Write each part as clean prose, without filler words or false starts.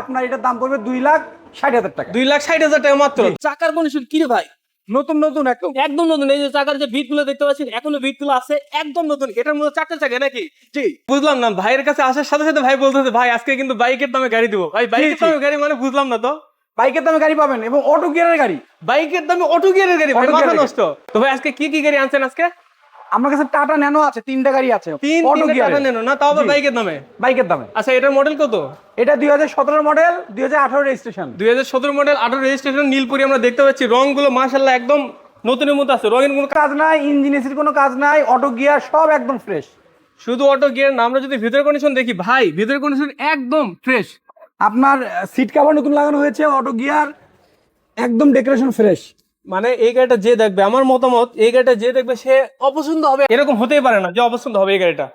আপনার এটার দাম পড়বে 2,60,000 টাকা। 2,60,000 টাকা মাত্র। চাকার কন্ডিশন কি রে ভাই? নতুন নতুন একদম নতুন। এই যে চাকার যে ভিট গুলো দেখতে পাচ্ছেন, এখনো ভিট গুলো আছে, একদম নতুন। এটার মধ্যে চারটে চাকা নাকি? জি। বুঝলাম না, ভাইয়ের কাছে আসার সাথে সাথে ভাই বলতেছে ভাই আজকে কিন্তু বাইকের দামে গাড়ি দিব। ভাই বাইকের দামে গাড়ি মানে বুঝলাম না তো। বাইকের দামে গাড়ি পাবেন এবং অটো গিয়ারের গাড়ি। বাইকের দামে অটো গিয়ারের গাড়ি, ভাই মাথা নষ্ট। তো ভাই আজকে কি কি গাড়ি আনছেন আজকে? আমার কাছে টাটা ন্যানো আছে, 3টা গাড়ি আছে অটো গিয়ারের ন্যানো না, তাও আবার বাইকের দামে। বাইকের দামে। আচ্ছা এটার মডেল কত? এটা 2017 মডেল, 2018 রেজিস্ট্রেশন। 2017 মডেল, 18 রেজিস্ট্রেশন, নীলপুরি আমরা দেখতে পাচ্ছি। রংগুলো মাশাআল্লাহ একদম নতুনের মতো আছে, রঙের কোনো কাজ নাই, ইঞ্জিন এসির কোনো কাজ নাই, অটো গিয়ার সব একদম ফ্রেশ। শুধু অটো গিয়ার না, আমরা যদি ভিতরের কন্ডিশন দেখি ভাই, ভিতরের কন্ডিশন একদম ফ্রেশ। আপনার সিট কভার নতুন লাগানো হয়েছে, অটো গিয়ার একদম ডেকোরেশন ফ্রেশ। মানে এই গাড়িটা যে দেখবে, আমার মতামত এই গাড়িটা যে দেখবে সে অপছন্দ হবে এরকম হতেই পারে না যে অপছন্দ হবে এই গাড়িটা।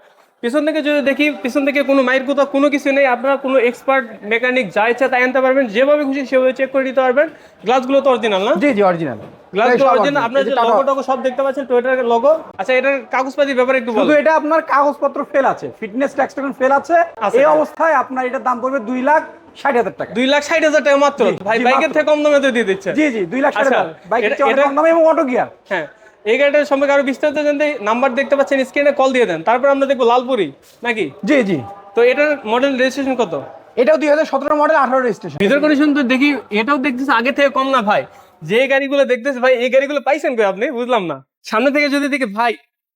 পিছন থেকে যদি দেখি, পিছন থেকে কোনো মাইর কোথাও কোনো কিছু নেই। আপনারা কোনো এক্সপার্ট মেকানিক যা ইচ্ছা তাই আনতে পারবেন, যেভাবে খুশি সেভাবে চেক করে দিতে পারবেন। গ্লাসগুলো তো অরিজিনাল না? জি জি অরিজিনাল। গ্লাসগুলো অরিজিনাল। আপনার যে লোগো টগো সব দেখতে পাচ্ছেন, টয়োটার লোগো। আচ্ছা এটার কাগজপাতির ব্যাপারে একটু বলুন। শুধু এটা আপনার কাগজপত্র ফেল আছে, ফিটনেস ট্যাক্স ফেল আছে। এই অবস্থায় আপনার এটার দাম পড়বে 2,60,000 টাকা। 2,60,000 টাকা মাত্র। ভাই বাইকের থেকে কম দামে তো দিয়ে দিচ্ছে। জি জি 2,60,000 বাইকের চেয়ে অনেক কম দামে এবং অটো গিয়ার। হ্যাঁ, এই গাড়িটার সম্পর্কে আরো বিস্তারিত জানতে নাম্বার দেখতে পাচ্ছেন স্ক্রিনে, কল দিয়ে দেন। তারপর আমরা দেখবো লালপুরি নাকি? জি জি। তো এটার মডেল রেজিস্ট্রেশন কত? এটাও 2017 মডেল, 18 রেজিস্ট্রেশন। ভিতর কন্ডিশন তো দেখি এটাও দেখতেছে আগে থেকে কম না ভাই। যে গাড়িগুলো দেখতেছে ভাই, এই গাড়িগুলো পাইছেন কই আপনি? বুঝলাম না। সামনে থেকে যদি দেখি ভাই,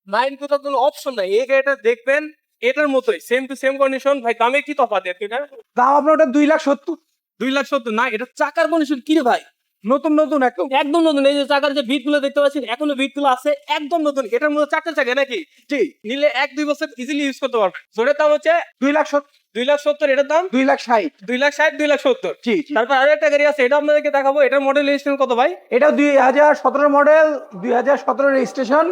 মাইন্ড কোথাও কোনো অপশন নাই। এই গাড়িটা দেখবেন এটার মতোই সেম টু সেম কন্ডিশন। ভাই দামে কি তফাৎ এটা? দাম আপনার ওটা 2,70,000। 2,70,000 না, এটা চাকার কন্ডিশন কি রে ভাই? নতুন নতুন একদম নতুন। এই যে চাকার যে ভিট গুলো দেখতে পাচ্ছেন, এখনো ভিট গুলো আছে, একদম নতুন। এটার মধ্যে চারটে চাকা নাকি? জি। নিলে 1-2 বছর ইজিলি ইউজ করতে পারবে। জোরের দাম হচ্ছে 2,70,000, 2,70,000। এটার দাম 2,60,000। 2,60,000, 2,70,000। জি জি। তারপর আরো একটা গাড়ি আছে, এটা আপনাদেরকে দেখাবো। এটার মডেল রেজিস্ট্রেশন কত ভাই? এটাও 2017 মডেল, 2017 রেজিস্ট্রেশন।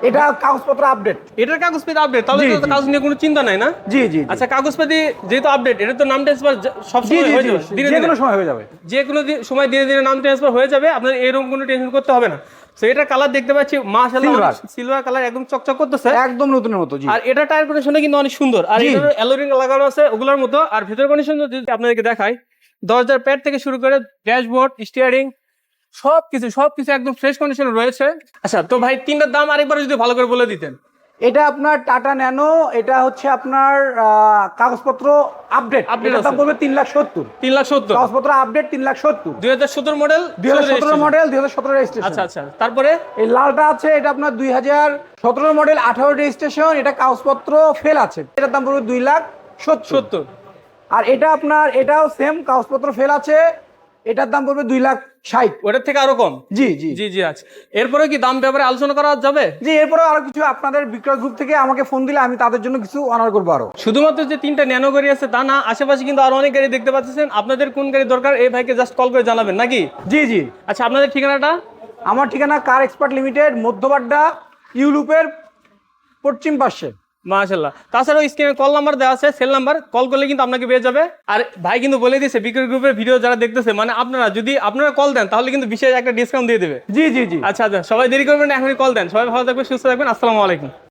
এটা কাগজপত্র আপডেট। এটার কাগজপাতি আপডেট, তাহলে জি, তো জি। কাগজ নিয়ে কোনো চিন্তা নাই না? জি জি। আচ্ছা কাগজপাতি যেহেতু আপডেট, এটা তো নাম ট্রান্সফার সব জি সময় জি হয়ে জি, যাবে, দিনে যে দিনে কোনো সময় হয়ে যাবে। যে কোনো সময় দিনে দিনে নাম ট্রান্সফার হয়ে যাবে। আপনার এরকম কোনো টেনশন করতে হবে না। তো এটার কালার দেখতে পাচ্ছি মাশাআল্লাহ, সিলভার কালার, একদম চকচক করতেছে, একদম নতুনের মতো। জি। আর এটা টায়ার কন্ডিশনটা কিন্তু অনেক সুন্দর। আর এটার অ্যালোরিং লাগানো আছে ওগুলোর মতো। আর ভিতর কন্ডিশন যদি আপনাদেরকে দেখাই, দরজার প্যাড থেকে শুরু করে ড্যাশবোর্ড, স্টিয়ারিং, সবকিছু একদম ফ্রেশ কন্ডিশনে রয়েছে। আচ্ছা তো ভাই তিনটার দাম আরেকবার যদি ভালো করে বলে দিতেন। এটা আপনার টাটা ন্যানো, এটা হচ্ছে আপনার কাগজপত্র আপডেট। এটার দাম পড়বে 3,70,000। 3,70,000 কাগজপত্র আপডেট 3,70,000। 2017 model, 2017 model, 2017 registration. আচ্ছা আচ্ছা। তারপরে এই লালটা আছে, এটা আপনার 2017 মডেল, 18 রেজিস্ট্রেশন। এটা কাগজপত্র ফেল আছে, এটার দাম পড়বে 2,70,000। আর এটা আপনার এটাও সেম কাগজপত্র ফেল আছে, এটার দাম পড়বে 2,60,000। ওটার থেকে আরো কম? জি জি জি জি। আচ্ছা এরপরে কি দাম ব্যাপারে আলোচনা করা যাবে? জি। এরপরে আরো কিছু আপনাদের বিক্রয় গ্রুপ থেকে আমাকে ফোন দিলে আমি তাদের জন্য কিছু অনার করবো আরো। শুধুমাত্র যে 3টা ন্যানো গাড়ি আছে তা না, আশেপাশে কিন্তু আরো অনেক গাড়ি দেখতে পাচ্ছেন। আপনাদের কোন গাড়ি দরকার এই ভাইকে জাস্ট কল করে জানাবেন নাকি? জি জি। আচ্ছা আপনাদের ঠিকানাটা? আমার ঠিকানা কার এক্সপার্ট লিমিটেড, মধ্যবাড্ডা, ইউলুপের পশ্চিম পাশে। মাশাআল্লাহ। তাছাড়াও স্ক্রিনে কল নাম্বার দেওয়া আছে, সেল নাম্বার, কল করলে কিন্তু আপনাকে পেয়ে যাবে। আর ভাই কিন্তু বলে দিয়েছে বিক্রয় গ্রুপের ভিডিও যারা দেখতেছে, মানে আপনারা কল দেন তাহলে কিন্তু বিশেষ একটা ডিসকাউন্ট দিয়ে দেবে। জি জি জি। আচ্ছা আচ্ছা, সবাই দেরি করবেন না, এখনই কল দেন। সবাই ভালো থাকবেন, সুস্থ থাকবেন। আসসালামু আলাইকুম।